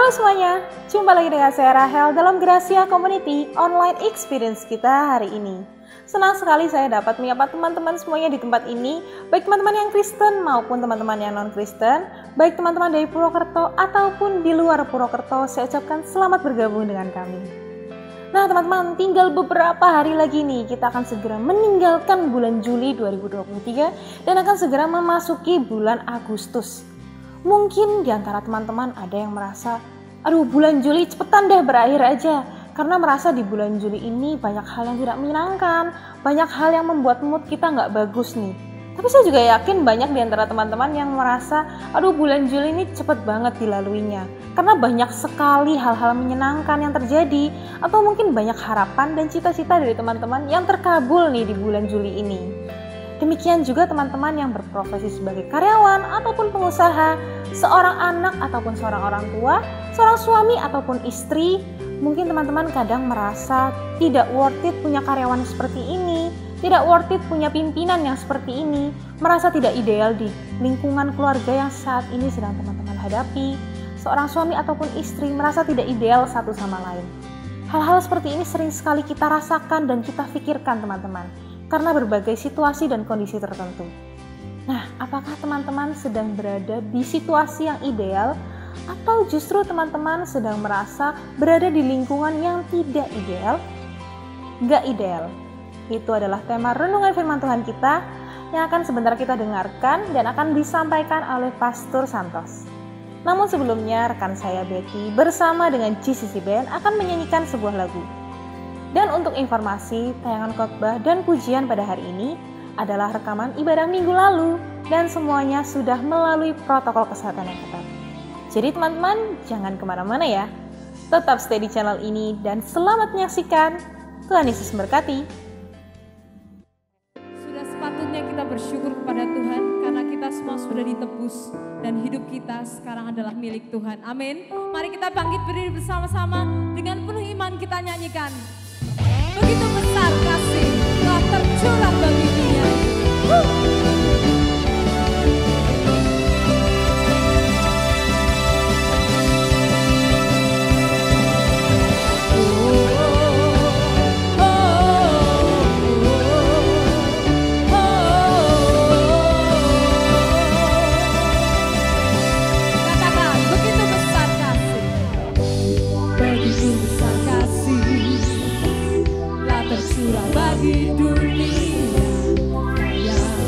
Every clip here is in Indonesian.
Halo semuanya, jumpa lagi dengan saya Rahel dalam Gracia Community Online Experience kita hari ini. Senang sekali saya dapat menyapa teman-teman semuanya di tempat ini, baik teman-teman yang Kristen maupun teman-teman yang non-Kristen, baik teman-teman dari Purwokerto ataupun di luar Purwokerto, saya ucapkan selamat bergabung dengan kami. Nah teman-teman, tinggal beberapa hari lagi nih kita akan segera meninggalkan bulan Juli 2023 dan akan segera memasuki bulan Agustus. Mungkin di antara teman-teman ada yang merasa, aduh bulan Juli cepetan deh berakhir aja. Karena merasa di bulan Juli ini banyak hal yang tidak menyenangkan, banyak hal yang membuat mood kita nggak bagus nih. Tapi saya juga yakin banyak di antara teman-teman yang merasa, aduh bulan Juli ini cepet banget dilaluinya. Karena banyak sekali hal-hal menyenangkan yang terjadi, atau mungkin banyak harapan dan cita-cita dari teman-teman yang terkabul nih di bulan Juli ini. Demikian juga teman-teman yang berprofesi sebagai karyawan ataupun pengusaha, seorang anak ataupun seorang orang tua, seorang suami ataupun istri, mungkin teman-teman kadang merasa tidak worth it punya karyawan seperti ini, tidak worth it punya pimpinan yang seperti ini, merasa tidak ideal di lingkungan keluarga yang saat ini sedang teman-teman hadapi, seorang suami ataupun istri merasa tidak ideal satu sama lain. Hal-hal seperti ini sering sekali kita rasakan dan kita pikirkan teman-teman, karena berbagai situasi dan kondisi tertentu. Nah, apakah teman-teman sedang berada di situasi yang ideal atau justru teman-teman sedang merasa berada di lingkungan yang tidak ideal? Gak ideal. Itu adalah tema renungan firman Tuhan kita yang akan sebentar kita dengarkan dan akan disampaikan oleh Pastor Santos. Namun sebelumnya rekan saya Betty bersama dengan GCC Band akan menyanyikan sebuah lagu. Dan untuk informasi, tayangan khotbah dan pujian pada hari ini adalah rekaman ibadah minggu lalu dan semuanya sudah melalui protokol kesehatan yang ketat. Jadi teman-teman, jangan kemana-mana ya. Tetap stay di channel ini dan selamat menyaksikan. Tuhan Yesus memberkati. Sudah sepatutnya kita bersyukur kepada Tuhan karena kita semua sudah ditebus dan hidup kita sekarang adalah milik Tuhan. Amin. Mari kita bangkit berdiri bersama-sama dengan penuh iman kita nyanyikan. Begitu besar kasih telah tercurah bagi dunia. Katakan, begitu besar kasih. Begitu besar kasih tercurah bagi dunia yang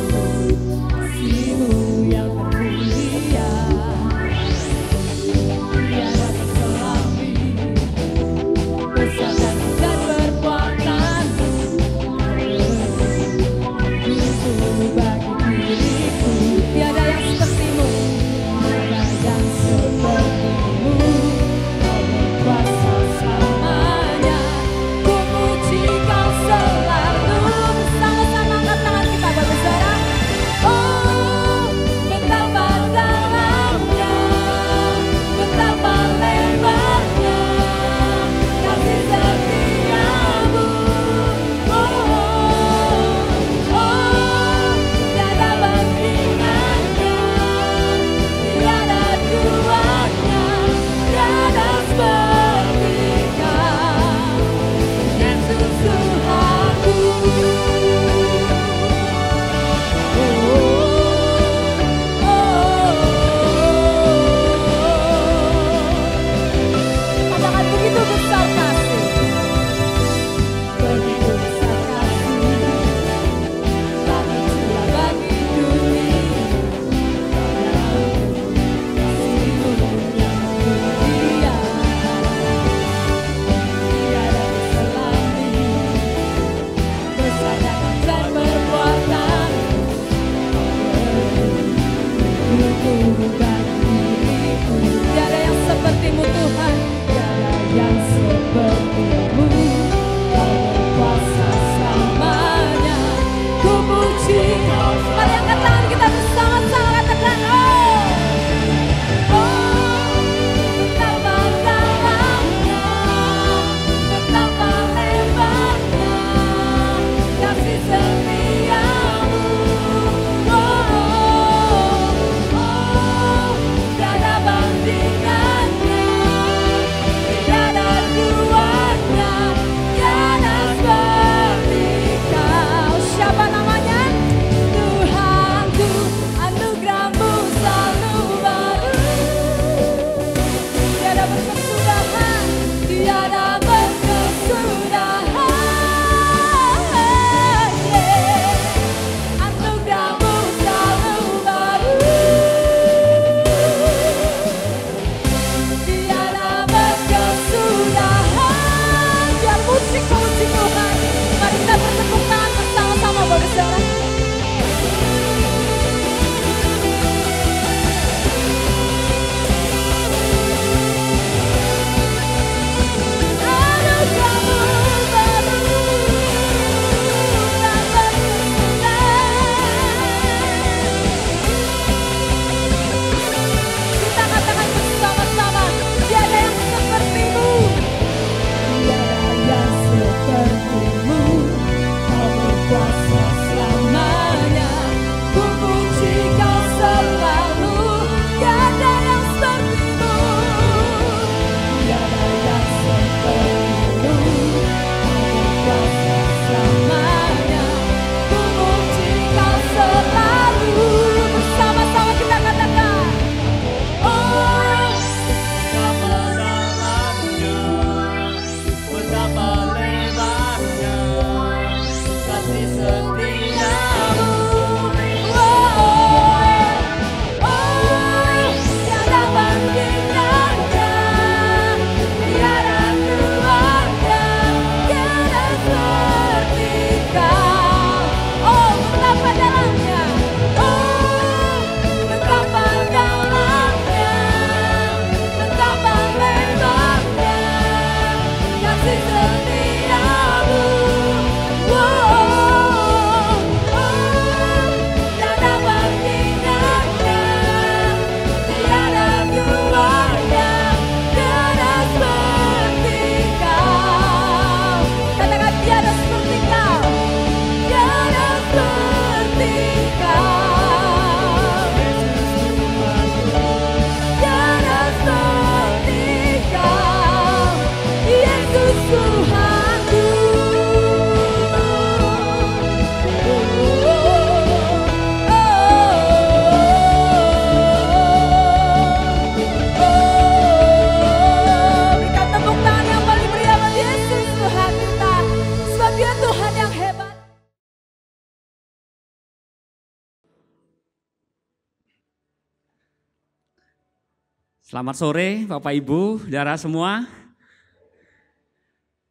Selamat sore Bapak Ibu, saudara semua.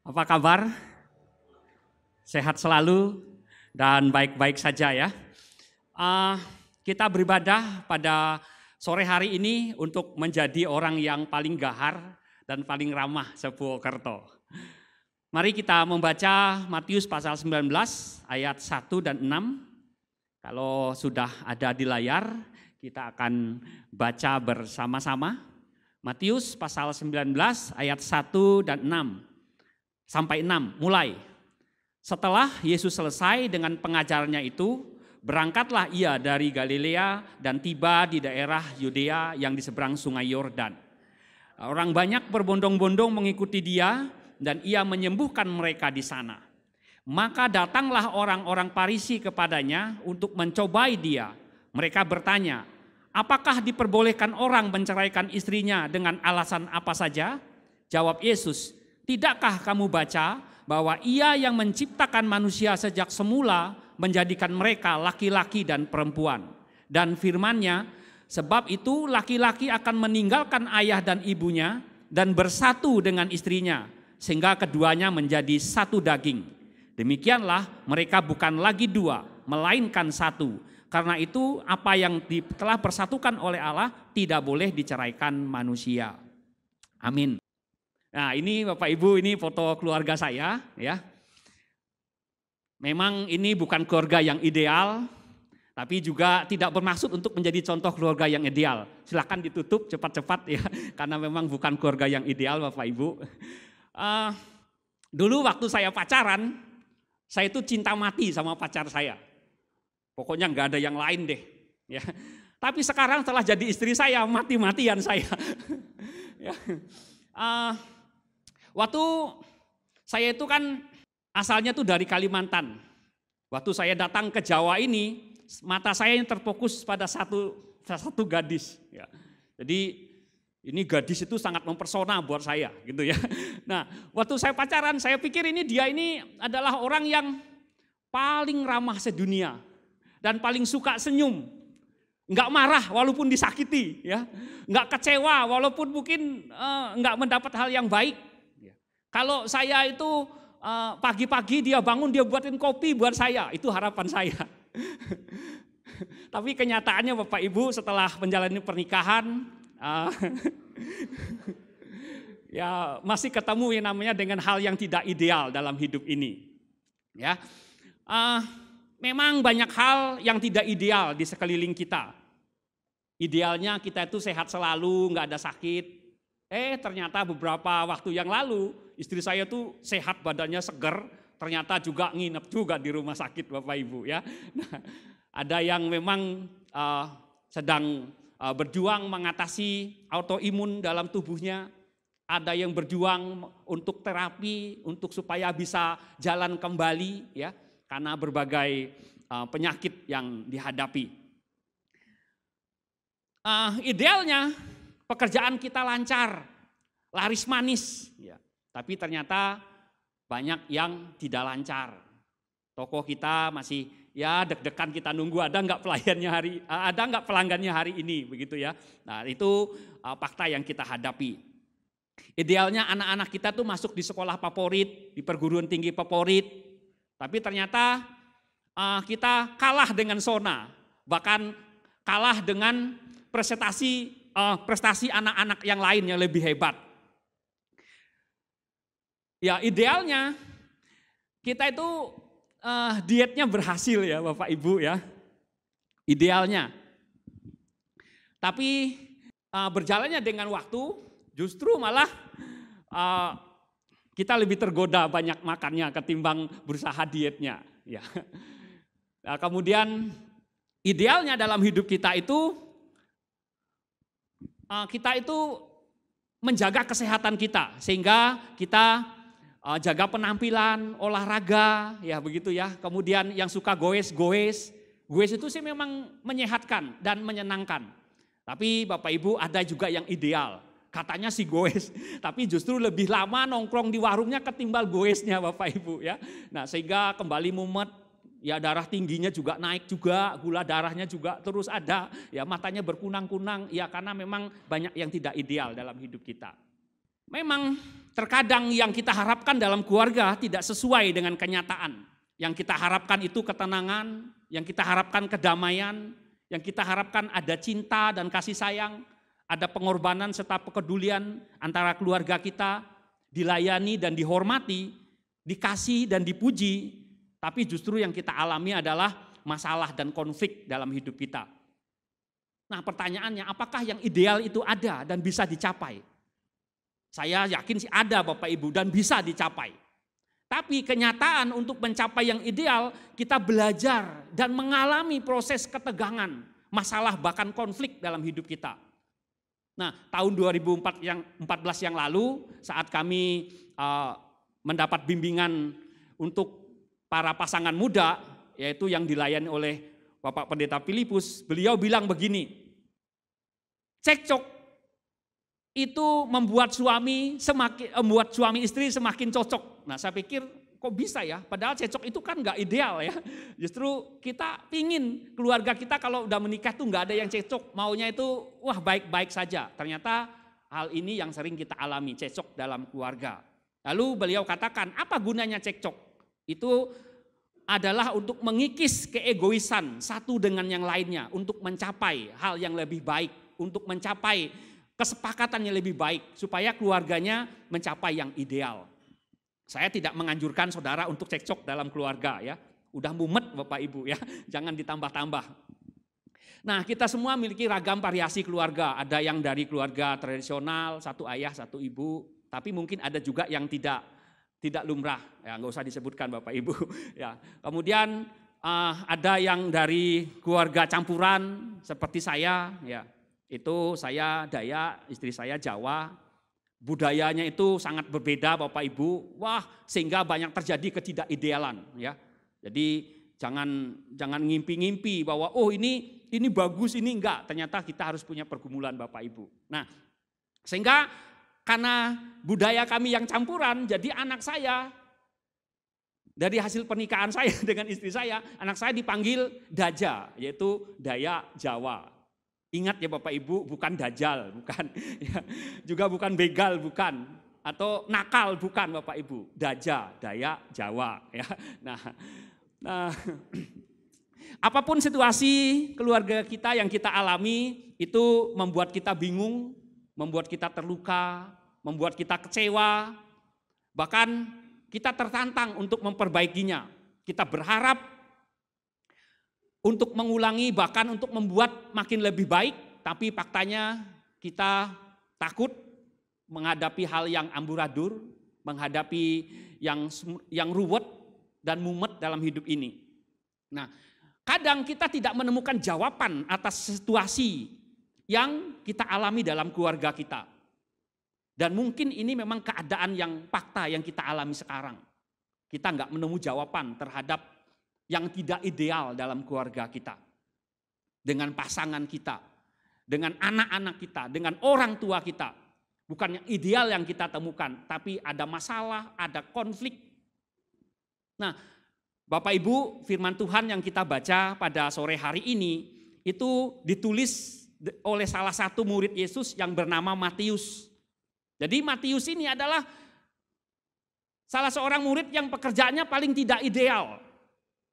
Apa kabar? Sehat selalu dan baik-baik saja ya. Kita beribadah pada sore hari ini untuk menjadi orang yang paling gahar dan paling ramah Sepurwokerto. Mari kita membaca Matius pasal 19 ayat 1 dan 6. Kalau sudah ada di layar, kita akan baca bersama-sama. Matius pasal 19 ayat 1 dan 6 sampai 6, mulai. Setelah Yesus selesai dengan pengajarannya itu, berangkatlah ia dari Galilea dan tiba di daerah Yudea yang di seberang sungai Yordan. Orang banyak berbondong-bondong mengikuti dia dan ia menyembuhkan mereka di sana. Maka datanglah orang-orang Farisi kepadanya untuk mencobai dia. Mereka bertanya, apakah diperbolehkan orang menceraikan istrinya dengan alasan apa saja? Jawab Yesus, tidakkah kamu baca bahwa ia yang menciptakan manusia sejak semula menjadikan mereka laki-laki dan perempuan. Dan firman-Nya, sebab itu laki-laki akan meninggalkan ayah dan ibunya dan bersatu dengan istrinya, sehingga keduanya menjadi satu daging. Demikianlah mereka bukan lagi dua, melainkan satu. Karena itu apa yang telah bersatukan oleh Allah tidak boleh diceraikan manusia. Amin. Nah ini Bapak Ibu, ini foto keluarga saya ya. Memang ini bukan keluarga yang ideal, tapi juga tidak bermaksud untuk menjadi contoh keluarga yang ideal. Silakan ditutup cepat-cepat ya, karena memang bukan keluarga yang ideal Bapak Ibu. Dulu waktu saya pacaran, saya itu cinta mati sama pacar saya. Pokoknya nggak ada yang lain deh. Ya. Tapi sekarang setelah jadi istri saya, mati-matian saya. Ya. Waktu saya itu kan asalnya tuh dari Kalimantan. Waktu saya datang ke Jawa ini, mata saya yang terfokus pada satu gadis. Ya. Jadi ini gadis itu sangat mempersona buat saya gitu ya. Nah waktu saya pacaran saya pikir dia ini adalah orang yang paling ramah sedunia. Dan paling suka senyum. Enggak marah walaupun disakiti ya. Enggak kecewa walaupun mungkin enggak mendapat hal yang baik. Kalau saya itu pagi-pagi dia bangun dia buatin kopi buat saya. Itu harapan saya. Tapi kenyataannya Bapak Ibu setelah menjalani pernikahan ya masih ketemu yang namanya dengan hal yang tidak ideal dalam hidup ini. Ya, memang banyak hal yang tidak ideal di sekeliling kita. Idealnya kita itu sehat selalu, nggak ada sakit. Ternyata beberapa waktu yang lalu istri saya tuh sehat, badannya seger, ternyata juga nginep juga di rumah sakit Bapak Ibu ya. Nah, ada yang memang sedang berjuang mengatasi autoimun dalam tubuhnya, ada yang berjuang untuk terapi, untuk supaya bisa jalan kembali ya, karena berbagai penyakit yang dihadapi. Idealnya pekerjaan kita lancar, laris manis, ya. Tapi ternyata banyak yang tidak lancar. Toko kita masih ya deg-degan, kita nunggu ada nggak pelanggannya hari ini begitu ya. Nah itu fakta yang kita hadapi. Idealnya anak-anak kita tuh masuk di sekolah favorit, di perguruan tinggi favorit, tapi ternyata kita kalah dengan zona, bahkan kalah dengan prestasi anak-anak yang lain yang lebih hebat. Ya idealnya kita itu dietnya berhasil ya Bapak Ibu ya, idealnya. Tapi berjalannya dengan waktu justru malah kita lebih tergoda banyak makannya ketimbang berusaha dietnya. Ya. Nah, kemudian idealnya dalam hidup kita itu menjaga kesehatan kita sehingga kita jaga penampilan, olahraga, ya begitu ya. Kemudian yang suka goes itu sih memang menyehatkan dan menyenangkan. Tapi Bapak Ibu ada juga yang ideal, katanya si goes, tapi justru lebih lama nongkrong di warungnya ketimbang goesnya Bapak Ibu ya. Nah sehingga kembali mumet, Ya darah tingginya juga naik juga, gula darahnya juga terus ada, ya matanya berkunang-kunang, ya karena memang banyak yang tidak ideal dalam hidup kita. Memang terkadang yang kita harapkan dalam keluarga tidak sesuai dengan kenyataan. Yang kita harapkan itu ketenangan, yang kita harapkan kedamaian, yang kita harapkan ada cinta dan kasih sayang, ada pengorbanan serta kepedulian antara keluarga kita, dilayani dan dihormati, dikasih dan dipuji. Tapi justru yang kita alami adalah masalah dan konflik dalam hidup kita. Nah pertanyaannya, apakah yang ideal itu ada dan bisa dicapai? Saya yakin sih ada Bapak Ibu dan bisa dicapai. Tapi kenyataan untuk mencapai yang ideal, kita belajar dan mengalami proses ketegangan, masalah bahkan konflik dalam hidup kita. Nah tahun 2014 yang lalu saat kami mendapat bimbingan untuk para pasangan muda, yaitu yang dilayani oleh Bapak Pendeta Filipus, beliau bilang begini, cekcok itu membuat suami istri semakin cocok. Nah saya pikir kok bisa ya, padahal cekcok itu kan gak ideal ya. Justru kita pingin keluarga kita kalau udah menikah tuh gak ada yang cekcok, maunya itu wah baik-baik saja. Ternyata hal ini yang sering kita alami, cekcok dalam keluarga. Lalu beliau katakan, apa gunanya cekcok? Itu adalah untuk mengikis keegoisan satu dengan yang lainnya, untuk mencapai hal yang lebih baik, untuk mencapai kesepakatan yang lebih baik, supaya keluarganya mencapai yang ideal. Saya tidak menganjurkan saudara untuk cekcok dalam keluarga ya, udah mumet Bapak Ibu ya, jangan ditambah-tambah. Nah kita semua memiliki ragam variasi keluarga, ada yang dari keluarga tradisional, satu ayah, satu ibu, tapi mungkin ada juga yang tidak lumrah, ya nggak usah disebutkan Bapak Ibu. Ya, kemudian ada yang dari keluarga campuran seperti saya, ya itu saya Dayak, istri saya Jawa, budayanya itu sangat berbeda Bapak Ibu, wah sehingga banyak terjadi ketidakidealan, ya. Jadi jangan ngimpi-ngimpi bahwa oh ini bagus ini enggak, ternyata kita harus punya pergumulan Bapak Ibu. Nah sehingga karena budaya kami yang campuran, jadi anak saya dari hasil pernikahan saya dengan istri saya, anak saya dipanggil Daja, yaitu Dayak Jawa. Ingat ya Bapak Ibu, bukan Dajjal, bukan, ya, juga bukan begal, bukan, atau nakal, bukan Bapak Ibu, Daja, Dayak Jawa. Ya. Nah, apapun situasi keluarga kita yang kita alami, itu membuat kita bingung, membuat kita terluka, membuat kita kecewa, bahkan kita tertantang untuk memperbaikinya. Kita berharap untuk mengulangi, bahkan untuk membuat makin lebih baik, tapi faktanya kita takut menghadapi hal yang amburadul, menghadapi yang ruwet dan mumet dalam hidup ini. Nah, kadang kita tidak menemukan jawaban atas situasi yang kita alami dalam keluarga kita. Dan mungkin ini memang keadaan yang fakta yang kita alami sekarang. Kita nggak menemu jawaban terhadap yang tidak ideal dalam keluarga kita. Dengan pasangan kita, dengan anak-anak kita, dengan orang tua kita. Bukan yang ideal yang kita temukan, tapi ada masalah, ada konflik. Nah, Bapak Ibu, firman Tuhan yang kita baca pada sore hari ini, itu ditulis oleh salah satu murid Yesus yang bernama Matius. Jadi Matius ini adalah salah seorang murid yang pekerjaannya paling tidak ideal.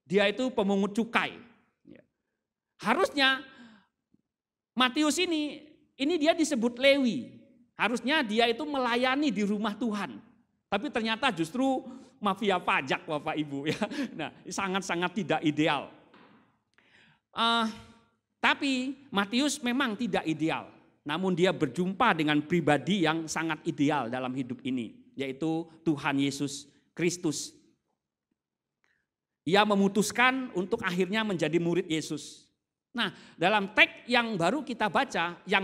Dia itu pemungut cukai. Harusnya Matius ini dia disebut Lewi. Harusnya dia itu melayani di rumah Tuhan. Tapi ternyata justru mafia pajak Bapak Ibu ya. Nah, sangat-sangat tidak ideal. Tapi Matius memang tidak ideal, namun dia berjumpa dengan pribadi yang sangat ideal dalam hidup ini, yaitu Tuhan Yesus Kristus. Ia memutuskan untuk akhirnya menjadi murid Yesus. Nah, dalam teks yang baru kita baca, yang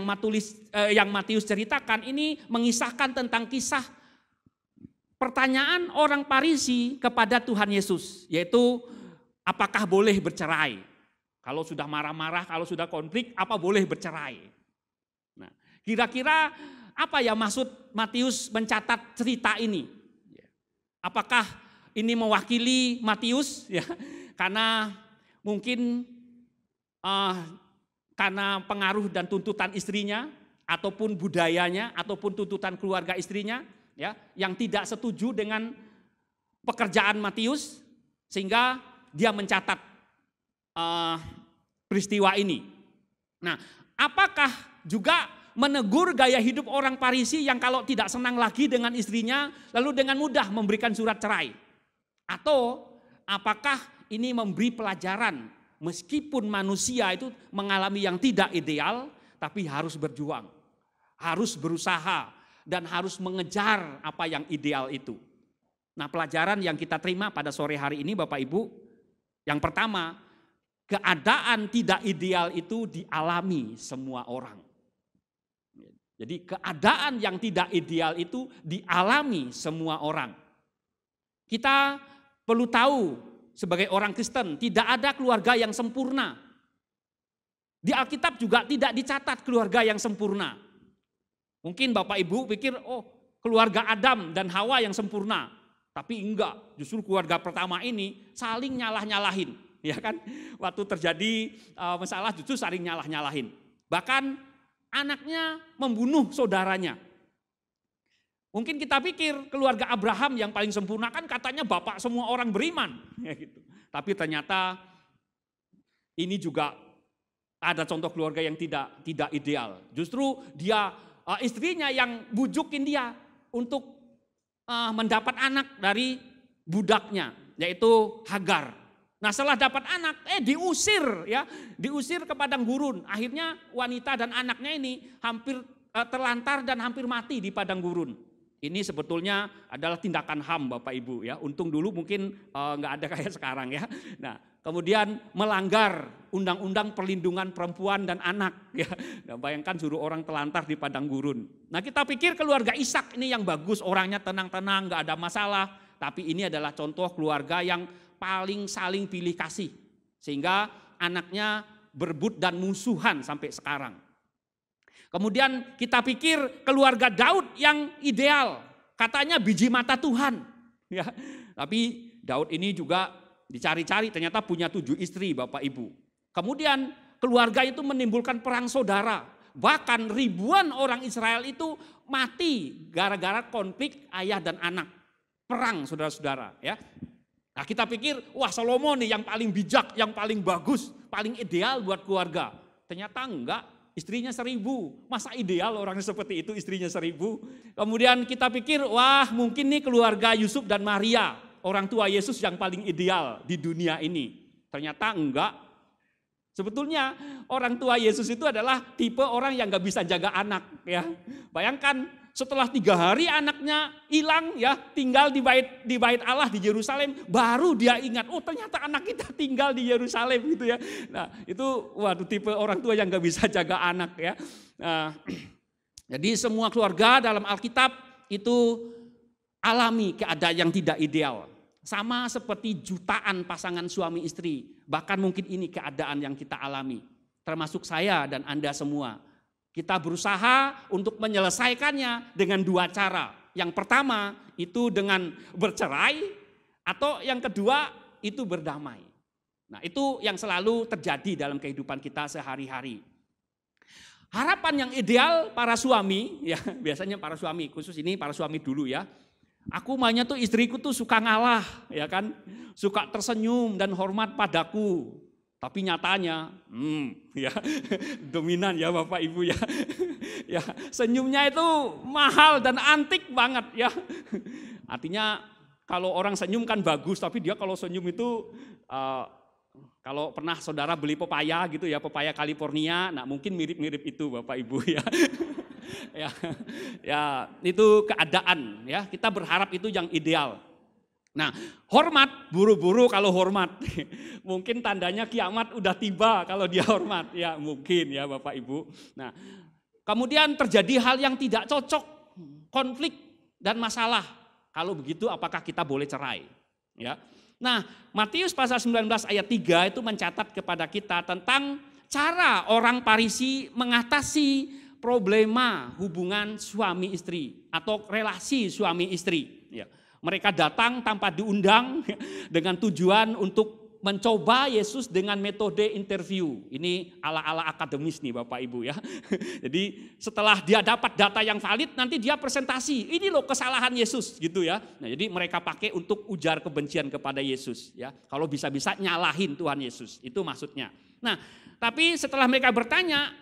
Matius ceritakan ini mengisahkan tentang kisah pertanyaan orang Farisi kepada Tuhan Yesus, yaitu apakah boleh bercerai? Kalau sudah marah-marah, kalau sudah konflik, apa boleh bercerai? Nah, kira-kira apa ya maksud Matius mencatat cerita ini? Apakah ini mewakili Matius ya, karena mungkin karena pengaruh dan tuntutan istrinya, ataupun budayanya, ataupun tuntutan keluarga istrinya, ya, yang tidak setuju dengan pekerjaan Matius, sehingga dia mencatat peristiwa ini. Nah, apakah juga menegur gaya hidup orang Farisi yang kalau tidak senang lagi dengan istrinya, lalu dengan mudah memberikan surat cerai? Atau apakah ini memberi pelajaran meskipun manusia itu mengalami yang tidak ideal, tapi harus berjuang, harus berusaha, dan harus mengejar apa yang ideal itu. Nah, pelajaran yang kita terima pada sore hari ini Bapak Ibu, yang pertama, keadaan tidak ideal itu dialami semua orang. Jadi keadaan yang tidak ideal itu dialami semua orang. Kita perlu tahu sebagai orang Kristen, tidak ada keluarga yang sempurna. Di Alkitab juga tidak dicatat keluarga yang sempurna. Mungkin Bapak Ibu pikir, oh keluarga Adam dan Hawa yang sempurna. Tapi enggak, justru keluarga pertama ini saling nyalah-nyalahin. Ya kan? Waktu terjadi masalah justru saling nyalah-nyalahin. Bahkan anaknya membunuh saudaranya. Mungkin kita pikir keluarga Abraham yang paling sempurna kan katanya bapak semua orang beriman. Ya gitu. Tapi ternyata ini juga ada contoh keluarga yang tidak ideal. Justru dia istrinya yang bujukin dia untuk mendapat anak dari budaknya, yaitu Hagar. Nah, setelah dapat anak, diusir ke padang gurun. Akhirnya wanita dan anaknya ini hampir terlantar dan hampir mati di padang gurun. Ini sebetulnya adalah tindakan HAM Bapak Ibu ya. Untung dulu mungkin nggak ada kayak sekarang ya. Nah, kemudian melanggar undang-undang perlindungan perempuan dan anak ya. Nah, bayangkan suruh orang telantar di padang gurun. Nah, kita pikir keluarga Ishak ini yang bagus, orangnya tenang-tenang, nggak ada masalah. Tapi ini adalah contoh keluarga yang paling saling pilih kasih. Sehingga anaknya berebut dan musuhan sampai sekarang. Kemudian kita pikir keluarga Daud yang ideal, katanya biji mata Tuhan. Ya, tapi Daud ini juga dicari-cari, ternyata punya 7 istri Bapak Ibu. Kemudian keluarga itu menimbulkan perang saudara. Bahkan ribuan orang Israel itu mati gara-gara konflik ayah dan anak. Perang saudara-saudara ya. Nah, kita pikir wah Salomo nih yang paling bijak, yang paling bagus, paling ideal buat keluarga. Ternyata enggak. Istrinya 1000, masa ideal orang seperti itu istrinya 1000. Kemudian kita pikir wah mungkin nih keluarga Yusuf dan Maria, orang tua Yesus yang paling ideal di dunia ini. Ternyata enggak. Sebetulnya orang tua Yesus itu adalah tipe orang yang gak bisa jaga anak ya. Bayangkan setelah 3 hari anaknya hilang ya, tinggal di bait Allah di Yerusalem, baru dia ingat, oh ternyata anak kita tinggal di Yerusalem gitu ya. Nah itu waduh tipe orang tua yang gak bisa jaga anak ya. Nah, jadi semua keluarga dalam Alkitab itu alami keadaan yang tidak ideal. Sama seperti jutaan pasangan suami istri, bahkan mungkin ini keadaan yang kita alami. Termasuk saya dan Anda semua. Kita berusaha untuk menyelesaikannya dengan 2 cara. Yang pertama itu dengan bercerai, atau yang kedua itu berdamai. Nah itu yang selalu terjadi dalam kehidupan kita sehari-hari. Harapan yang ideal para suami, ya biasanya para suami, khusus ini para suami dulu ya. Aku maunya tuh istriku tuh suka ngalah, ya kan, suka tersenyum dan hormat padaku. Tapi nyatanya, ya dominan ya Bapak Ibu ya. Ya senyumnya itu mahal dan antik banget ya. Artinya kalau orang senyum kan bagus, tapi dia kalau senyum itu kalau pernah saudara beli pepaya gitu ya, pepaya California, nah mungkin mirip-mirip itu Bapak Ibu ya. ya itu keadaan ya. Kita berharap itu yang ideal. Nah, hormat, buru-buru kalau hormat. Mungkin tandanya kiamat udah tiba kalau dia hormat. Ya mungkin ya Bapak Ibu. Nah, kemudian terjadi hal yang tidak cocok, konflik dan masalah. Kalau begitu apakah kita boleh cerai? Ya. Nah, Matius pasal 19 ayat 3 itu mencatat kepada kita tentang cara orang Farisi mengatasi problema hubungan suami istri atau relasi suami istri. Ya. Mereka datang tanpa diundang dengan tujuan untuk mencoba Yesus dengan metode interview. Ini ala-ala akademis nih Bapak Ibu ya. Jadi setelah dia dapat data yang valid, nanti dia presentasi. Ini loh kesalahan Yesus gitu ya. Nah, jadi mereka pakai untuk ujar kebencian kepada Yesus ya. Kalau bisa-bisa nyalahin Tuhan Yesus, itu maksudnya. Nah, tapi setelah mereka bertanya,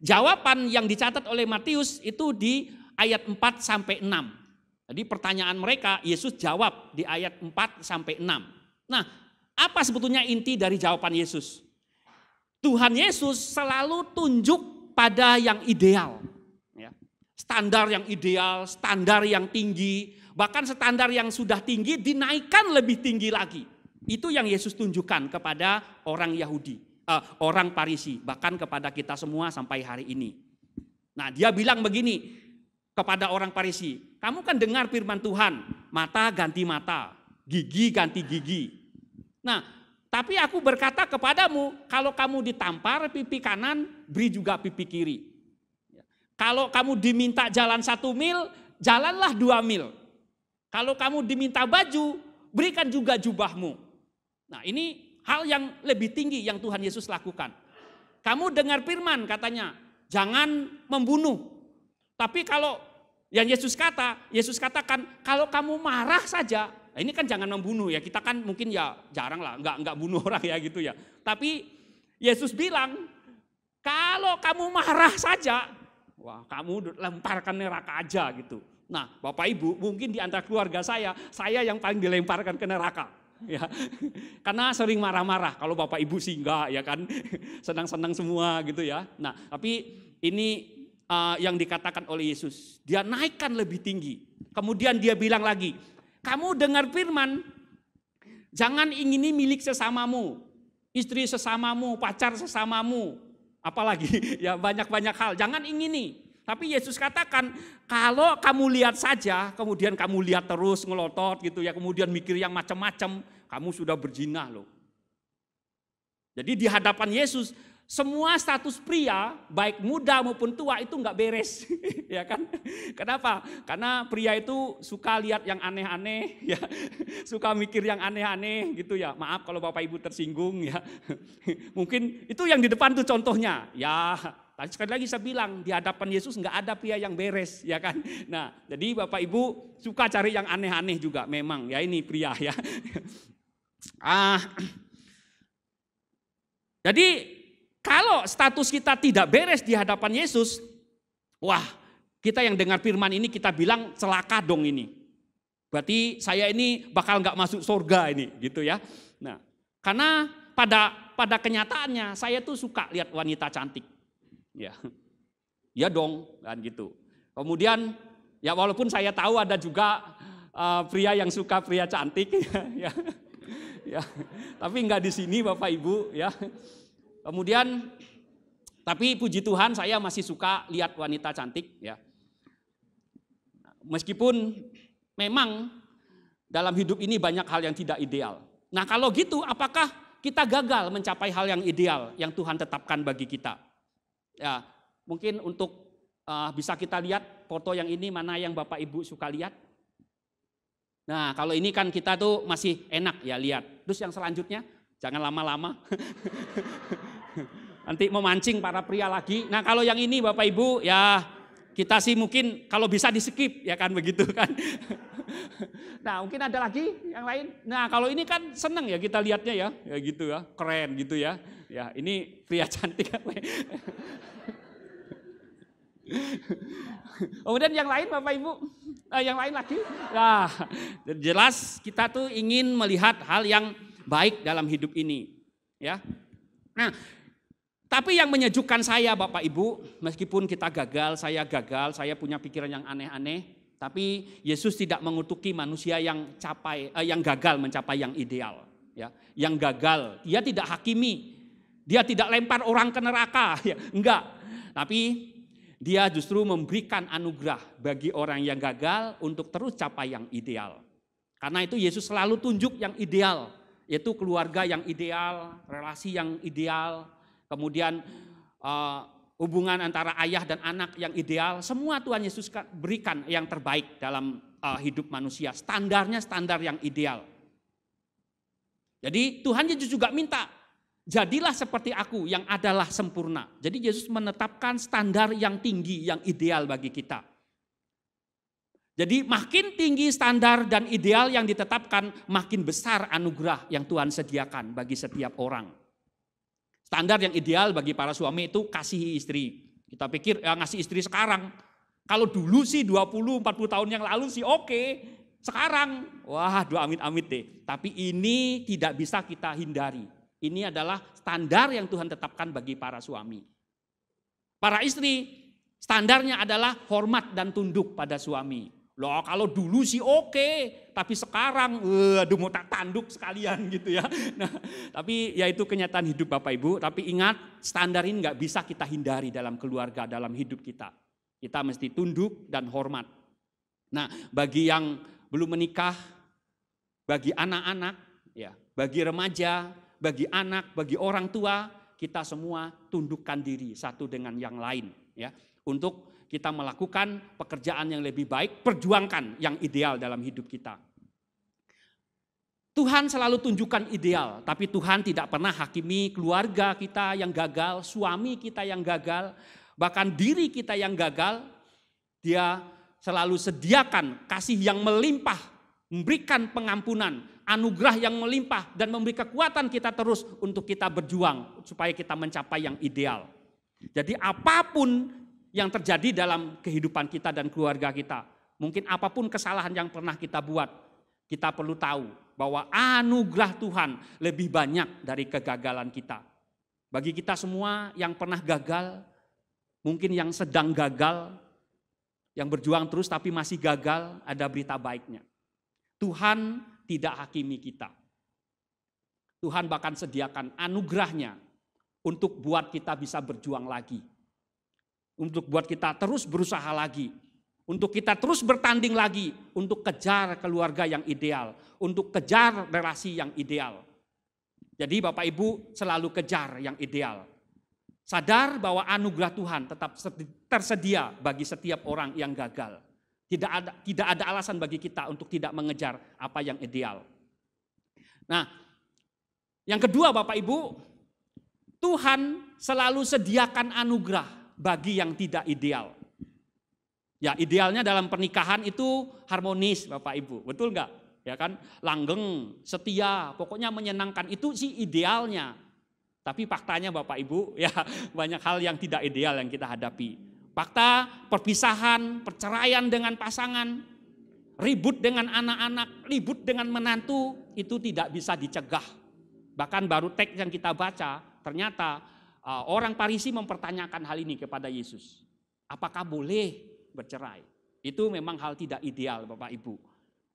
jawaban yang dicatat oleh Matius itu di ayat 4 sampai 6. Jadi pertanyaan mereka, Yesus jawab di ayat 4 sampai 6. Nah, apa sebetulnya inti dari jawaban Yesus? Tuhan Yesus selalu tunjuk pada yang ideal. Ya. Standar yang ideal, standar yang tinggi, bahkan standar yang sudah tinggi dinaikkan lebih tinggi lagi. Itu yang Yesus tunjukkan kepada orang Yahudi, orang Farisi, bahkan kepada kita semua sampai hari ini. Nah, dia bilang begini kepada orang Farisi, kamu kan dengar firman Tuhan, mata ganti mata, gigi ganti gigi. Nah, tapi aku berkata kepadamu, kalau kamu ditampar pipi kanan, beri juga pipi kiri. Kalau kamu diminta jalan 1 mil, jalanlah 2 mil. Kalau kamu diminta baju, berikan juga jubahmu. Nah, ini hal yang lebih tinggi yang Tuhan Yesus lakukan. Kamu dengar firman katanya, jangan membunuh. Tapi kalau yang Yesus katakan, kalau kamu marah saja, nah ini kan jangan membunuh ya, kita kan mungkin ya jarang lah, enggak bunuh orang ya gitu ya. Tapi Yesus bilang, kalau kamu marah saja, wah kamu lemparkan neraka aja gitu. Nah Bapak Ibu mungkin di antara keluarga saya yang paling dilemparkan ke neraka. Ya, karena sering marah-marah. Kalau Bapak Ibu sih enggak ya kan, senang-senang semua gitu ya. Nah tapi ini yang dikatakan oleh Yesus, dia naikkan lebih tinggi. Kemudian dia bilang lagi, kamu dengar firman, jangan ingini milik sesamamu, istri sesamamu, pacar sesamamu, apalagi ya banyak-banyak hal, jangan ingini. Tapi Yesus katakan, kalau kamu lihat saja, kemudian kamu lihat terus ngelotot gitu ya, kemudian mikir yang macam-macam, kamu sudah berzina loh. Jadi di hadapan Yesus, semua status pria, baik muda maupun tua itu enggak beres, ya kan? Kenapa? Karena pria itu suka lihat yang aneh-aneh, ya, suka mikir yang aneh-aneh, gitu ya. Maaf kalau Bapak Ibu tersinggung, ya. Mungkin itu yang di depan tuh contohnya, ya. Tadi sekali lagi saya bilang di hadapan Yesus enggak ada pria yang beres, ya kan? Nah, jadi Bapak Ibu suka cari yang aneh-aneh juga, memang, ya ini pria, ya. Jadi kalau status kita tidak beres di hadapan Yesus, wah kita yang dengar firman ini kita bilang celaka dong ini. Berarti saya ini bakal nggak masuk surga ini gitu ya. Nah karena pada kenyataannya saya tuh suka lihat wanita cantik. Ya, ya dong kan gitu. Kemudian ya walaupun saya tahu ada juga pria yang suka pria cantik ya, ya. Tapi nggak di sini Bapak Ibu ya. Kemudian, tapi puji Tuhan saya masih suka lihat wanita cantik ya. Meskipun memang dalam hidup ini banyak hal yang tidak ideal. Nah kalau gitu apakah kita gagal mencapai hal yang ideal yang Tuhan tetapkan bagi kita? Ya mungkin untuk bisa kita lihat foto yang ini mana yang Bapak Ibu suka lihat. Nah kalau ini kan kita tuh masih enak ya lihat. Terus yang selanjutnya jangan lama-lama. Nanti memancing para pria lagi. Nah kalau yang ini Bapak Ibu ya kita sih mungkin kalau bisa di skip ya kan begitu kan. Nah mungkin ada lagi yang lain. Nah kalau ini kan seneng ya kita lihatnya ya gitu ya, keren gitu ya. Ya ini pria cantik. Kemudian yang lain Bapak Ibu, yang lain lagi. Nah jelas kita tuh ingin melihat hal yang baik dalam hidup ini, ya. Nah, tapi yang menyejukkan saya Bapak Ibu, meskipun kita gagal, saya punya pikiran yang aneh-aneh, tapi Yesus tidak mengutuki manusia yang gagal mencapai yang ideal, ya. Yang gagal, dia tidak hakimi, dia tidak lempar orang ke neraka, ya. Enggak. Tapi dia justru memberikan anugerah bagi orang yang gagal untuk terus capai yang ideal. Karena itu Yesus selalu tunjuk yang ideal. Yaitu keluarga yang ideal, relasi yang ideal, kemudian hubungan antara ayah dan anak yang ideal. Semua Tuhan Yesus berikan yang terbaik dalam hidup manusia. Standarnya standar yang ideal. Jadi Tuhan Yesus juga minta, jadilah seperti aku yang adalah sempurna. Jadi Yesus menetapkan standar yang tinggi, yang ideal bagi kita. Jadi makin tinggi standar dan ideal yang ditetapkan, makin besar anugerah yang Tuhan sediakan bagi setiap orang. Standar yang ideal bagi para suami itu kasihi istri. Kita pikir ya ngasih istri sekarang. Kalau dulu sih 20-40 tahun yang lalu sih oke. Sekarang, wah amit-amit deh. Tapi ini tidak bisa kita hindari. Ini adalah standar yang Tuhan tetapkan bagi para suami. Para istri, standarnya adalah hormat dan tunduk pada suami. Loh kalau dulu sih oke, tapi sekarang aduh mau tak tanduk sekalian gitu ya. Nah, tapi ya itu kenyataan hidup Bapak Ibu. Tapi ingat, standar ini nggak bisa kita hindari dalam keluarga, dalam hidup kita. Kita mesti tunduk dan hormat. Nah, bagi yang belum menikah, bagi anak-anak, ya, bagi remaja, bagi anak, bagi orang tua, kita semua tundukkan diri satu dengan yang lain, ya, untuk kita melakukan pekerjaan yang lebih baik, perjuangkan yang ideal dalam hidup kita. Tuhan selalu tunjukkan ideal, tapi Tuhan tidak pernah hakimi keluarga kita yang gagal, suami kita yang gagal, bahkan diri kita yang gagal. Dia selalu sediakan kasih yang melimpah, memberikan pengampunan, anugerah yang melimpah, dan memberi kekuatan kita terus untuk kita berjuang supaya kita mencapai yang ideal. Jadi apapun yang terjadi dalam kehidupan kita dan keluarga kita, mungkin apapun kesalahan yang pernah kita buat, kita perlu tahu bahwa anugerah Tuhan lebih banyak dari kegagalan kita. Bagi kita semua yang pernah gagal, mungkin yang sedang gagal, yang berjuang terus tapi masih gagal, ada berita baiknya. Tuhan tidak hakimi kita. Tuhan bahkan sediakan anugerahnya untuk buat kita bisa berjuang lagi. Untuk buat kita terus berusaha lagi. Untuk kita terus bertanding lagi. Untuk kejar keluarga yang ideal. Untuk kejar relasi yang ideal. Jadi Bapak Ibu selalu kejar yang ideal. Sadar bahwa anugerah Tuhan tetap tersedia bagi setiap orang yang gagal. Tidak ada alasan bagi kita untuk tidak mengejar apa yang ideal. Nah, yang kedua Bapak Ibu, Tuhan selalu sediakan anugerah bagi yang tidak ideal. Ya, idealnya dalam pernikahan itu harmonis Bapak Ibu, betul enggak? Ya kan, langgeng, setia, pokoknya menyenangkan, itu sih idealnya. Tapi faktanya Bapak Ibu, ya banyak hal yang tidak ideal yang kita hadapi. Fakta perpisahan, perceraian dengan pasangan, ribut dengan anak-anak, ribut dengan menantu, itu tidak bisa dicegah. Bahkan baru teks yang kita baca, ternyata orang Farisi mempertanyakan hal ini kepada Yesus. Apakah boleh bercerai? Itu memang hal tidak ideal Bapak Ibu.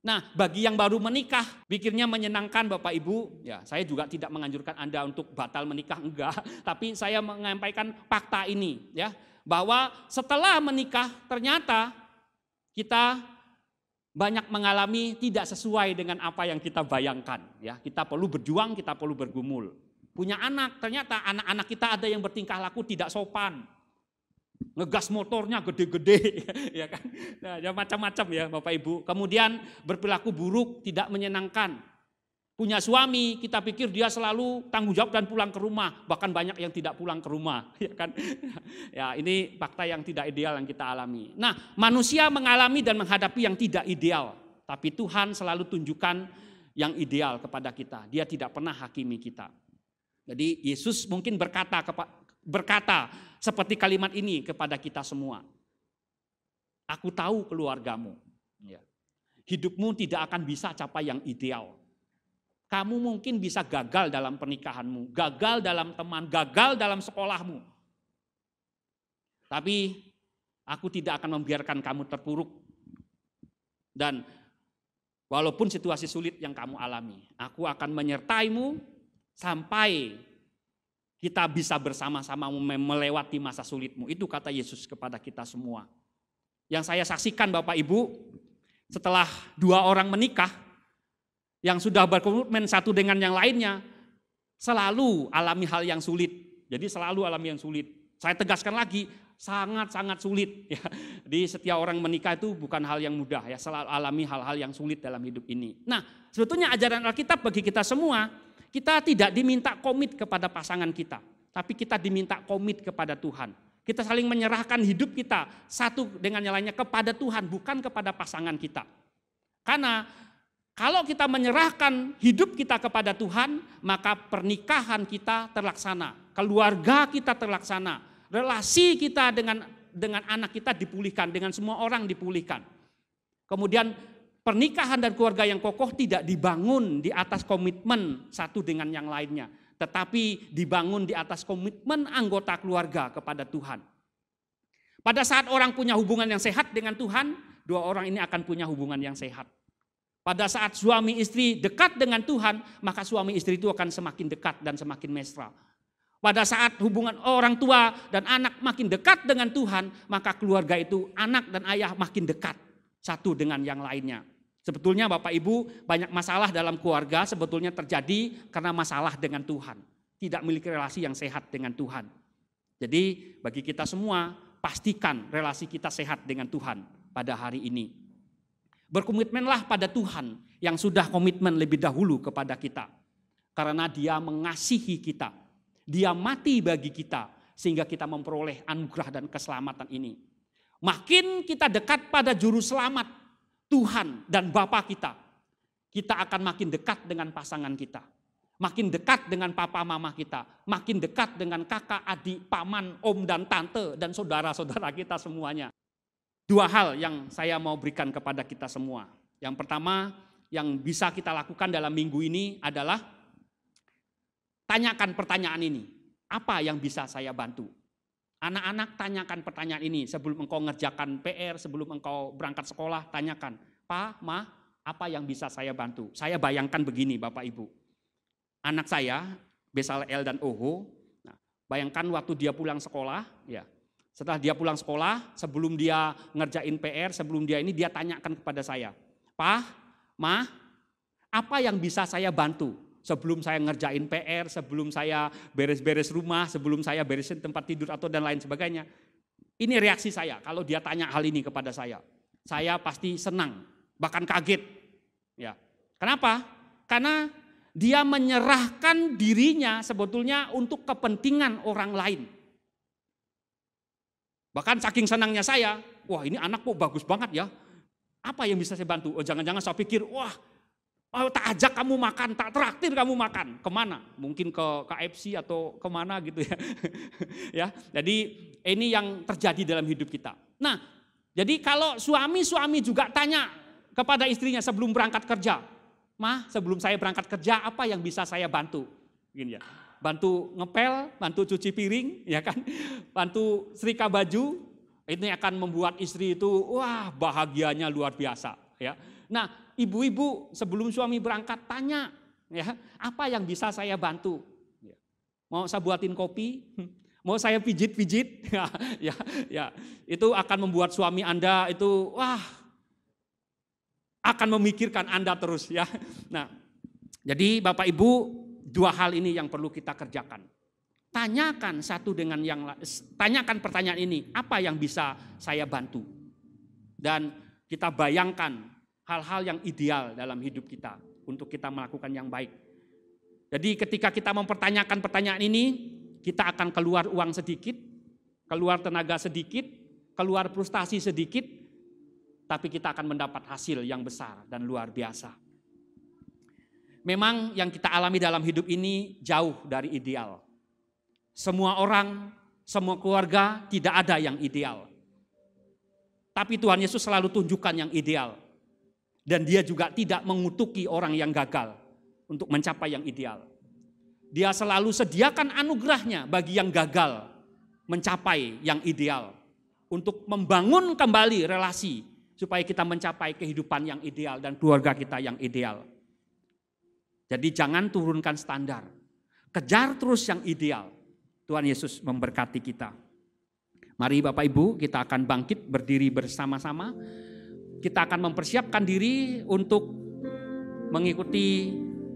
Nah, bagi yang baru menikah, pikirnya menyenangkan Bapak Ibu, ya saya juga tidak menganjurkan Anda untuk batal menikah, enggak. Tapi saya menyampaikan fakta ini, ya, bahwa setelah menikah ternyata kita banyak mengalami tidak sesuai dengan apa yang kita bayangkan. Ya, kita perlu berjuang, kita perlu bergumul. Punya anak, ternyata anak-anak kita ada yang bertingkah laku tidak sopan. Ngegas motornya gede-gede, ya kan? Nah, ya macam-macam ya Bapak Ibu. Kemudian berperilaku buruk, tidak menyenangkan. Punya suami, kita pikir dia selalu tanggung jawab dan pulang ke rumah, bahkan banyak yang tidak pulang ke rumah, ya kan? Ya, ini fakta yang tidak ideal yang kita alami. Nah, manusia mengalami dan menghadapi yang tidak ideal, tapi Tuhan selalu tunjukkan yang ideal kepada kita. Dia tidak pernah hakimi kita. Jadi Yesus mungkin berkata seperti kalimat ini kepada kita semua. Aku tahu keluargamu. Ya. Hidupmu tidak akan bisa capai yang ideal. Kamu mungkin bisa gagal dalam pernikahanmu, gagal dalam teman, gagal dalam sekolahmu. Tapi aku tidak akan membiarkan kamu terpuruk. Dan walaupun situasi sulit yang kamu alami, aku akan menyertaimu sampai kita bisa bersama-sama melewati masa sulitmu. Itu kata Yesus kepada kita semua. Yang saya saksikan Bapak Ibu, setelah dua orang menikah, yang sudah berkomitmen satu dengan yang lainnya, selalu alami hal yang sulit. Jadi selalu alami yang sulit. Saya tegaskan lagi, sangat-sangat sulit ya. Di setiap orang menikah itu bukan hal yang mudah ya, selalu alami hal-hal yang sulit dalam hidup ini. Nah, sebetulnya ajaran Alkitab bagi kita semua, kita tidak diminta komit kepada pasangan kita, tapi kita diminta komit kepada Tuhan. Kita saling menyerahkan hidup kita satu dengan yang lainnya kepada Tuhan, bukan kepada pasangan kita. Karena kalau kita menyerahkan hidup kita kepada Tuhan, maka pernikahan kita terlaksana, keluarga kita terlaksana, relasi kita dengan anak kita dipulihkan, dengan semua orang dipulihkan. Kemudian pernikahan dan keluarga yang kokoh tidak dibangun di atas komitmen satu dengan yang lainnya, tetapi dibangun di atas komitmen anggota keluarga kepada Tuhan. Pada saat orang punya hubungan yang sehat dengan Tuhan, dua orang ini akan punya hubungan yang sehat. Pada saat suami istri dekat dengan Tuhan, maka suami istri itu akan semakin dekat dan semakin mesra. Pada saat hubungan orang tua dan anak makin dekat dengan Tuhan, maka keluarga itu, anak dan ayah makin dekat satu dengan yang lainnya. Sebetulnya Bapak Ibu, banyak masalah dalam keluarga sebetulnya terjadi karena masalah dengan Tuhan. Tidak memiliki relasi yang sehat dengan Tuhan. Jadi bagi kita semua, pastikan relasi kita sehat dengan Tuhan pada hari ini. Berkomitmenlah pada Tuhan yang sudah komitmen lebih dahulu kepada kita. Karena Dia mengasihi kita. Dia mati bagi kita sehingga kita memperoleh anugerah dan keselamatan ini. Makin kita dekat pada juru selamat Tuhan dan Bapa kita, kita akan makin dekat dengan pasangan kita. Makin dekat dengan papa mama kita, makin dekat dengan kakak, adik, paman, om dan tante dan saudara-saudara kita semuanya. Dua hal yang saya mau berikan kepada kita semua. Yang pertama yang bisa kita lakukan dalam minggu ini adalah tanyakan pertanyaan ini. Apa yang bisa saya bantu? Anak-anak tanyakan pertanyaan ini sebelum engkau ngerjakan PR, sebelum engkau berangkat sekolah, tanyakan. Pak, Ma, apa yang bisa saya bantu? Saya bayangkan begini Bapak Ibu. Anak saya, Bezalel dan Oho, nah, bayangkan waktu dia pulang sekolah, ya. Setelah dia pulang sekolah, sebelum dia ngerjain PR, sebelum dia ini dia tanyakan kepada saya. Pak, Ma, apa yang bisa saya bantu? Sebelum saya ngerjain PR, sebelum saya beres-beres rumah, sebelum saya beresin tempat tidur atau dan lain sebagainya. Ini reaksi saya kalau dia tanya hal ini kepada saya. Saya pasti senang, bahkan kaget. Ya. Kenapa? Karena dia menyerahkan dirinya sebetulnya untuk kepentingan orang lain. Bahkan saking senangnya saya, wah ini anak kok bagus banget ya. Apa yang bisa saya bantu? Oh jangan-jangan saya pikir, wah tak ajak kamu makan, tak traktir kamu makan. Kemana? Mungkin ke KFC atau kemana gitu ya. Ya, jadi ini yang terjadi dalam hidup kita. Nah, jadi kalau suami-suami juga tanya kepada istrinya sebelum berangkat kerja, Mah sebelum saya berangkat kerja apa yang bisa saya bantu? Gini ya. Bantu ngepel, bantu cuci piring, ya kan? Bantu setrika baju, ini akan membuat istri itu wah bahagianya luar biasa, ya. Nah, ibu-ibu sebelum suami berangkat tanya, ya, apa yang bisa saya bantu? Mau saya buatin kopi? Mau saya pijit-pijit? Ya, itu akan membuat suami Anda itu wah akan memikirkan Anda terus, ya. Nah, jadi Bapak Ibu, dua hal ini yang perlu kita kerjakan. Tanyakan satu dengan yang lain, tanyakan pertanyaan ini, apa yang bisa saya bantu? Dan kita bayangkan hal-hal yang ideal dalam hidup kita untuk kita melakukan yang baik. Jadi ketika kita mempertanyakan pertanyaan ini, kita akan keluar uang sedikit, keluar tenaga sedikit, keluar frustasi sedikit, tapi kita akan mendapat hasil yang besar dan luar biasa. Memang yang kita alami dalam hidup ini jauh dari ideal. Semua orang, semua keluarga tidak ada yang ideal. Tapi Tuhan Yesus selalu tunjukkan yang ideal. Dan Dia juga tidak mengutuki orang yang gagal untuk mencapai yang ideal. Dia selalu sediakan anugerahnya bagi yang gagal mencapai yang ideal. Untuk membangun kembali relasi supaya kita mencapai kehidupan yang ideal dan keluarga kita yang ideal. Jadi jangan turunkan standar. Kejar terus yang ideal. Tuhan Yesus memberkati kita. Mari Bapak Ibu, kita akan bangkit berdiri bersama-sama. Kita akan mempersiapkan diri untuk mengikuti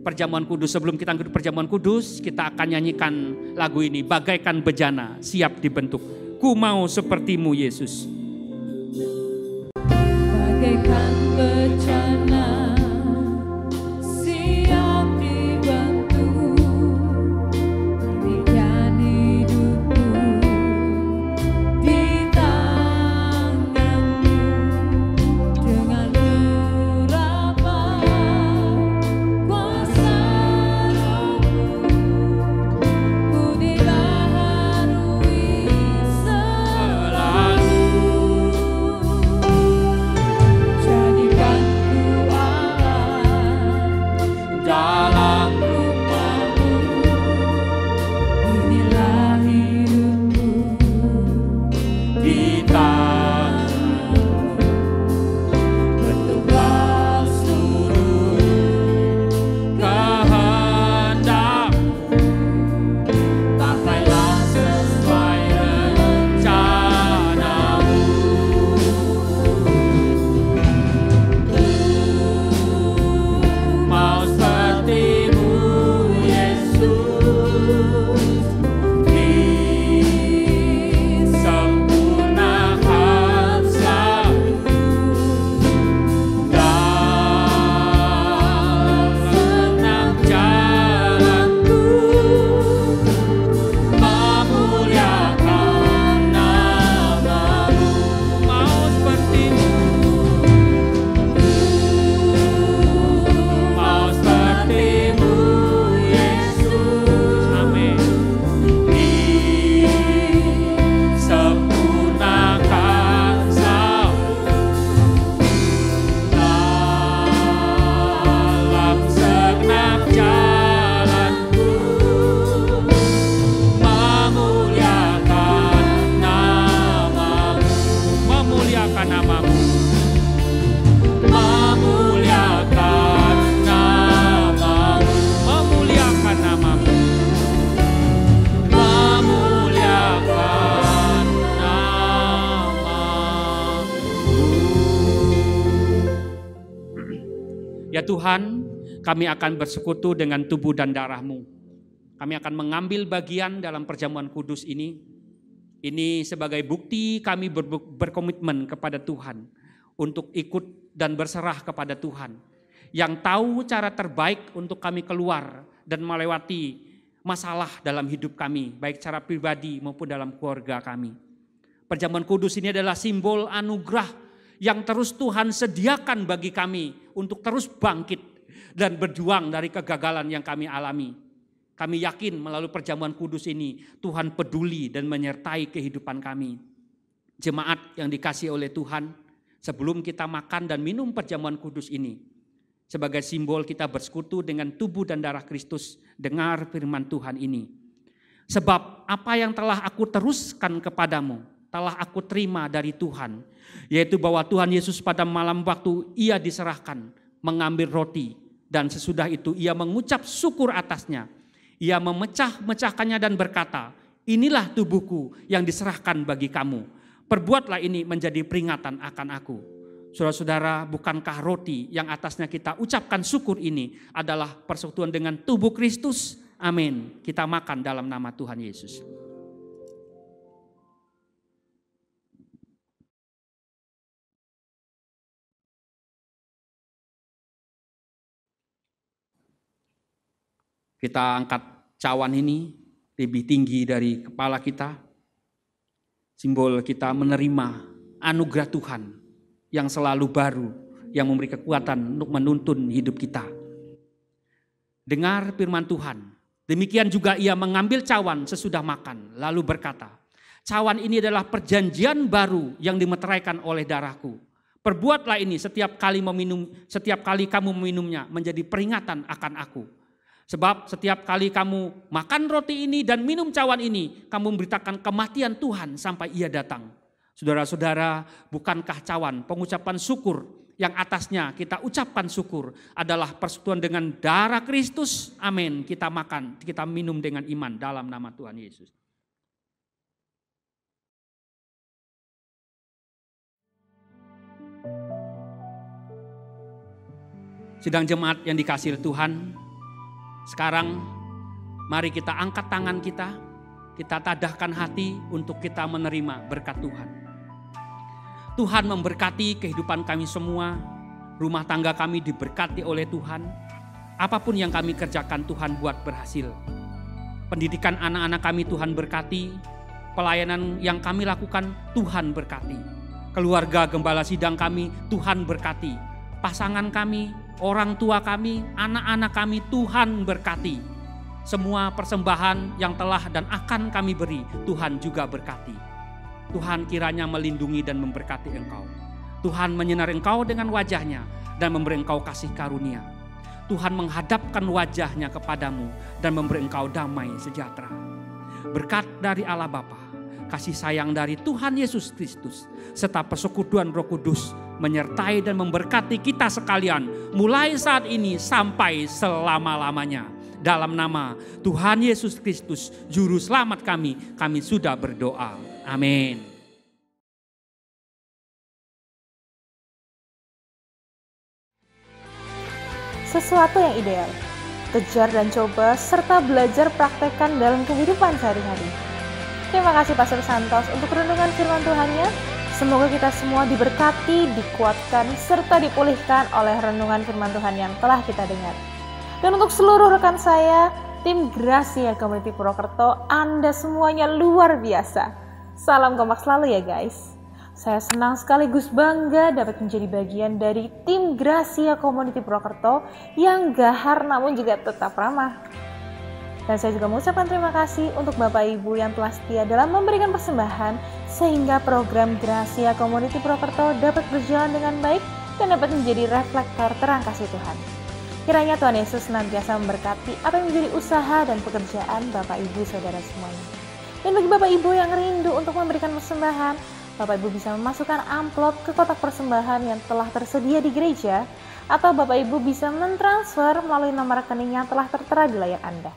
perjamuan kudus. Sebelum kita ikut perjamuan kudus, kita akan nyanyikan lagu ini. Bagaikan bejana siap dibentuk. Ku mau sepertimu Yesus. Bagaikan bejana siap dibentuk, berikan hidupku di tanganmu, dengan urapan kuasa Rohmu, ku dibaharui selalu. Jadikan ku Allah dalam rumah-Mu, inilah hidupku di tangan-Mu. Bentuklah seluruh kehendak-Mu, pakailah sesuai rencana-Mu. Mau sepertimu Yesus, disempurnakan selalu dalam senang jalanku, memuliakan nama-Mu. Mau sepertimu, mau sepertimu Yesus, amin. Disempurnakan selalu dalam segenap jalanku, memuliakan nama-Mu, memuliakan nama-Mu. Memuliakan nama-Mu, memuliakan nama-Mu, memuliakan nama-Mu. Ya Tuhan, kami akan bersekutu dengan tubuh dan darah-Mu. Kami akan mengambil bagian dalam perjamuan kudus ini. Ini sebagai bukti kami berkomitmen kepada Tuhan untuk ikut dan berserah kepada Tuhan, yang tahu cara terbaik untuk kami keluar dan melewati masalah dalam hidup kami, baik secara pribadi maupun dalam keluarga kami. Perjamuan kudus ini adalah simbol anugerah yang terus Tuhan sediakan bagi kami untuk terus bangkit dan berjuang dari kegagalan yang kami alami. Kami yakin melalui perjamuan kudus ini Tuhan peduli dan menyertai kehidupan kami. Jemaat yang dikasihi oleh Tuhan, sebelum kita makan dan minum perjamuan kudus ini, sebagai simbol kita bersekutu dengan tubuh dan darah Kristus, dengar firman Tuhan ini. Sebab apa yang telah aku teruskan kepadamu, telah aku terima dari Tuhan, yaitu bahwa Tuhan Yesus pada malam waktu ia diserahkan, mengambil roti, dan sesudah itu ia mengucap syukur atasnya. Ia memecah-mecahkannya dan berkata, inilah tubuhku yang diserahkan bagi kamu. Perbuatlah ini menjadi peringatan akan aku. Saudara-saudara, bukankah roti yang atasnya kita ucapkan syukur ini adalah persekutuan dengan tubuh Kristus? Amin. Kita makan dalam nama Tuhan Yesus. Kita angkat cawan ini lebih tinggi dari kepala kita. Simbol kita menerima anugerah Tuhan yang selalu baru, yang memberi kekuatan untuk menuntun hidup kita. Dengar firman Tuhan. Demikian juga ia mengambil cawan sesudah makan, lalu berkata, cawan ini adalah perjanjian baru yang dimeteraikan oleh darahku. Perbuatlah ini setiap kali kamu meminumnya menjadi peringatan akan aku. Sebab setiap kali kamu makan roti ini dan minum cawan ini, kamu memberitakan kematian Tuhan sampai ia datang. Saudara-saudara, bukankah cawan pengucapan syukur yang atasnya kita ucapkan syukur adalah persekutuan dengan darah Kristus? Amin. Kita makan, kita minum dengan iman dalam nama Tuhan Yesus. Sidang jemaat yang dikasihi Tuhan, Sekarang mari kita angkat tangan kita tadahkan hati untuk kita menerima berkat Tuhan. Tuhan memberkati kehidupan kami semua, rumah tangga kami diberkati oleh Tuhan. Apapun yang kami kerjakan Tuhan buat berhasil. Pendidikan anak-anak kami Tuhan berkati, pelayanan yang kami lakukan Tuhan berkati. Keluarga gembala sidang kami Tuhan berkati. Pasangan kami, orang tua kami, anak-anak kami Tuhan berkati. Semua persembahan yang telah dan akan kami beri Tuhan juga berkati. Tuhan kiranya melindungi dan memberkati engkau. Tuhan menyinari engkau dengan wajahnya dan memberi engkau kasih karunia. Tuhan menghadapkan wajahnya kepadamu dan memberi engkau damai sejahtera. Berkat dari Allah Bapa, kasih sayang dari Tuhan Yesus Kristus, serta persekutuan Roh Kudus menyertai dan memberkati kita sekalian mulai saat ini sampai selama-lamanya. Dalam nama Tuhan Yesus Kristus, Juru Selamat kami sudah berdoa. Amin. Sesuatu yang ideal, kejar dan coba, serta belajar praktekkan dalam kehidupan sehari-hari. Terima kasih Pastor Santos untuk renungan firman Tuhannya. Semoga kita semua diberkati, dikuatkan, serta dipulihkan oleh renungan firman Tuhan yang telah kita dengar. Dan untuk seluruh rekan saya, tim Gracia Community Purwokerto, Anda semuanya luar biasa. Salam kompak selalu ya guys. Saya senang sekaligus bangga dapat menjadi bagian dari tim Gracia Community Purwokerto yang gahar namun juga tetap ramah. Dan saya juga mengucapkan terima kasih untuk Bapak Ibu yang telah setia dalam memberikan persembahan sehingga program Gracia Community Purwokerto dapat berjalan dengan baik dan dapat menjadi reflektor terang kasih Tuhan. Kiranya Tuhan Yesus senantiasa memberkati apa yang menjadi usaha dan pekerjaan Bapak Ibu Saudara semuanya. Dan bagi Bapak Ibu yang rindu untuk memberikan persembahan, Bapak Ibu bisa memasukkan amplop ke kotak persembahan yang telah tersedia di gereja, atau Bapak Ibu bisa mentransfer melalui nomor rekening yang telah tertera di layar Anda.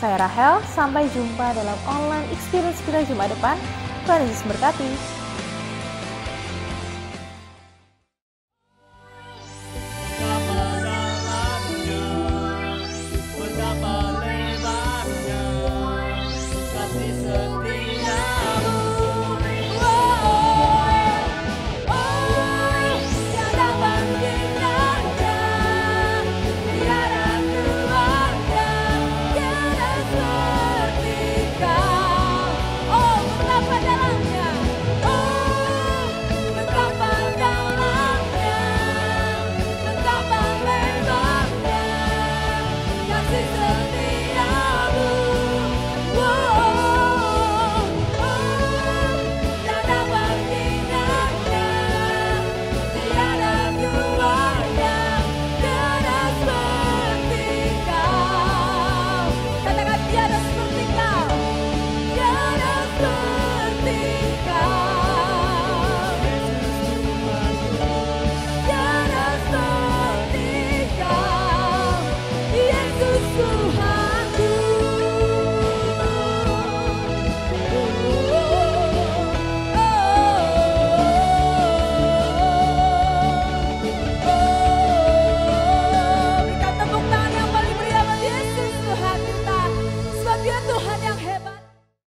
Saya Rahel, sampai jumpa dalam online experience kita Jumat depan. Tuhan Yesus berkati.